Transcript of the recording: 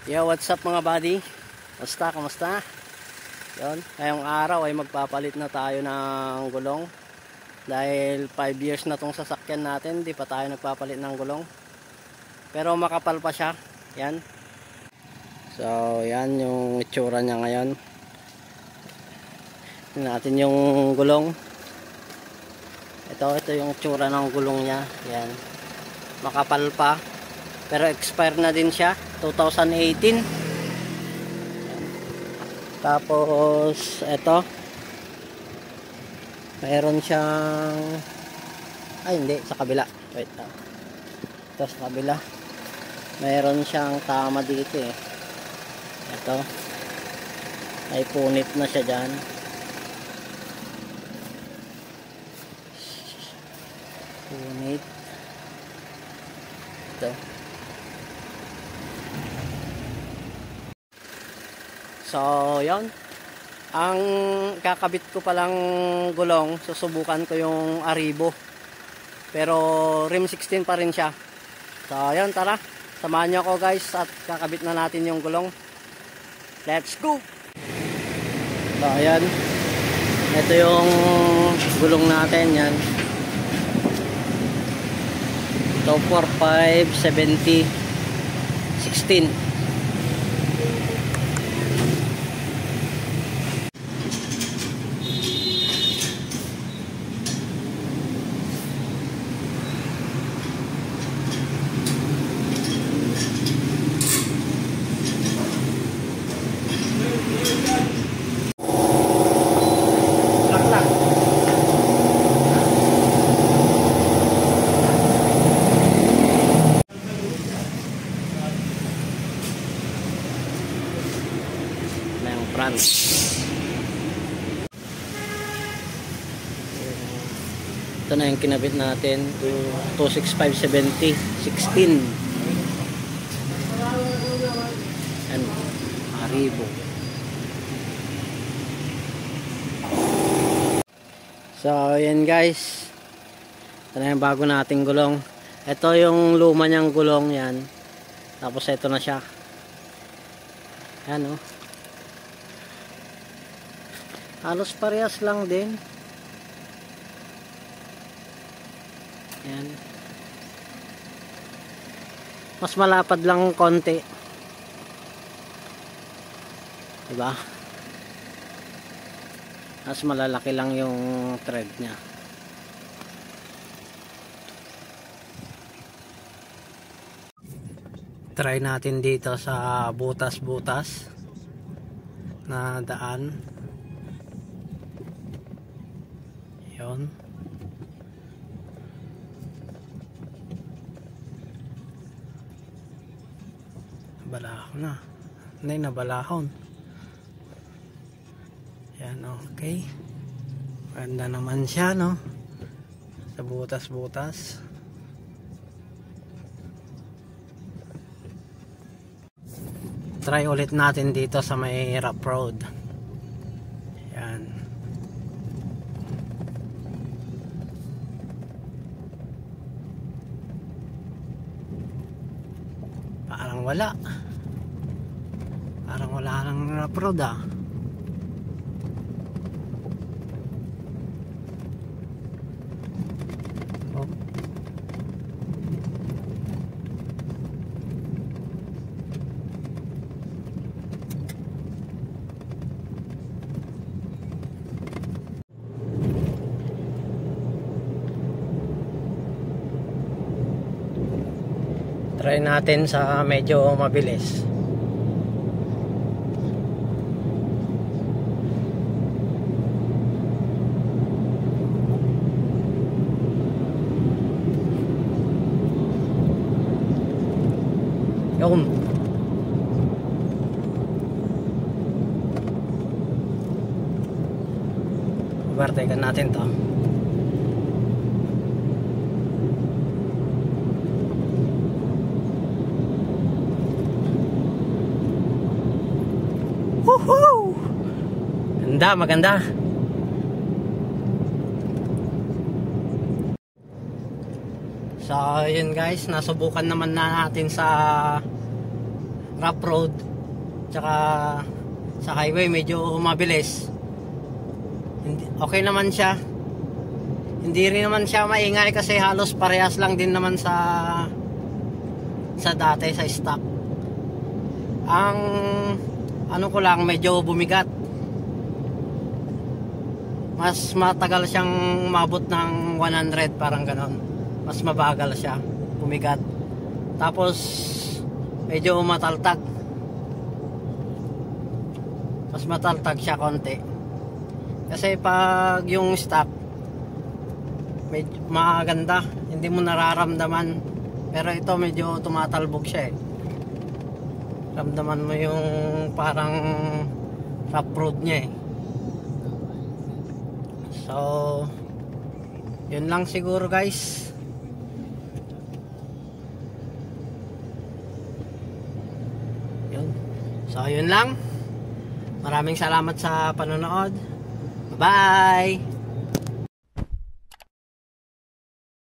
Yo, what's up mga buddy? Kamusta? Yon, ngayong araw ay magpapalit na tayo ng gulong. Dahil 5 years na tong sasakyan natin, di pa tayo nagpapalit ng gulong. Pero makapal pa siya. Yan. So, yan yung itsura niya ngayon. Tingnan natin yung gulong. Ito yung itsura ng gulong niya. Yan. Makapal pa. Pero expire na din siya. 2018. Tapos ito mayroon siyang hindi, sa kabila. Wait. Ito sa kabila. Mayroon siyang tama dito eh. Ito. May punit na siya dyan. Punit. Ito. So, yon. Ang kakabit ko palang gulong, susubukan ko yung Arrivo. Pero rim 16 pa rin siya. So, yon, tara. Samahan niyo ako guys at kakabit na natin yung gulong. Let's go! So, ayan. Ito yung gulong natin, yan. Ito 45, 70, 16. Ito na yung kinabit natin, 26570 16. And Arrivo. So yan guys, ito na yung bago nating gulong. Ito yung luma niyang gulong, yan. Tapos ito na siya. Yan, oh. Halos parehas lang din. Yan. Mas malapad lang konti. Diba? Mas malalaki lang yung thread niya. Try natin dito sa butas-butas na daan. Yun. Balahon na. Hindi, nabalahon. Yan, okay. Ganda naman siya, no? Sa butas-butas. Try ulit natin dito sa may rough road. Yan. Parang wala. Parang wala nang rough road, ah. Oh. Try natin sa medyo mabilis. Yun. Overtaken natin to. Woohoo! Maganda. So yun guys, nasubukan naman na natin sa rough road. tsaka sa highway medyo mabilis. Okay naman siya. Hindi rin naman siya maingay kasi halos parehas lang din naman sa dati sa stock. Ang ano ko lang, medyo bumigat. Mas matagal siyang umabot ng 100, parang ganon. Mas mabagal siya, bumigat. Tapos medyo mataltag. Mas mataltag siya konti. Kasi pag yung stock medyo maganda, hindi mo nararamdaman. Pero ito medyo tumatalbog siya eh. Ramdaman mo yung parang rough road niya eh. So yun lang siguro guys. Yun. So yun lang. Maraming salamat sa panonood. Bye!